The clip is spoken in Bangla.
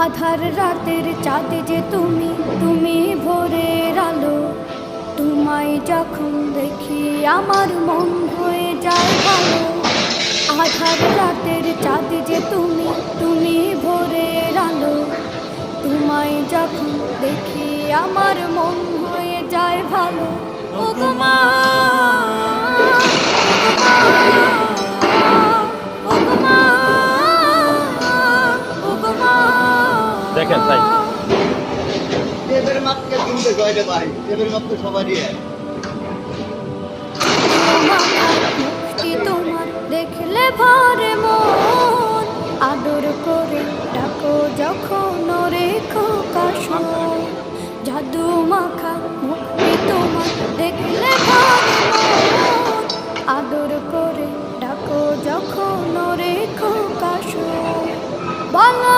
আধার রাতের চাঁদ যে তুমি, তুমি ভোরের আলো। তোমায় যখন দেখি আমার মন হয়ে যায় ভালো। আধার রাতের চাঁদ যে তুমি, তুমি ভোরের আলো। তোমায় যখন দেখি আমার মন হয়ে যায় ভালো। ও গো মা, ও গো মা, ও গো মা। দেখেন তাই এদের মাপকে কিনতে গয়রে ভাই, এদের মাপ তো সবারই এক। মুক্তি তোমার দেখলে ভরে মন, আদর করে ডাকো যখন রেখো কাশো। জাদু মাখা মুক্তি তোমার দেখলে ভরে মন, আদর করে ডাকো যখন রেখো কাশো। বলো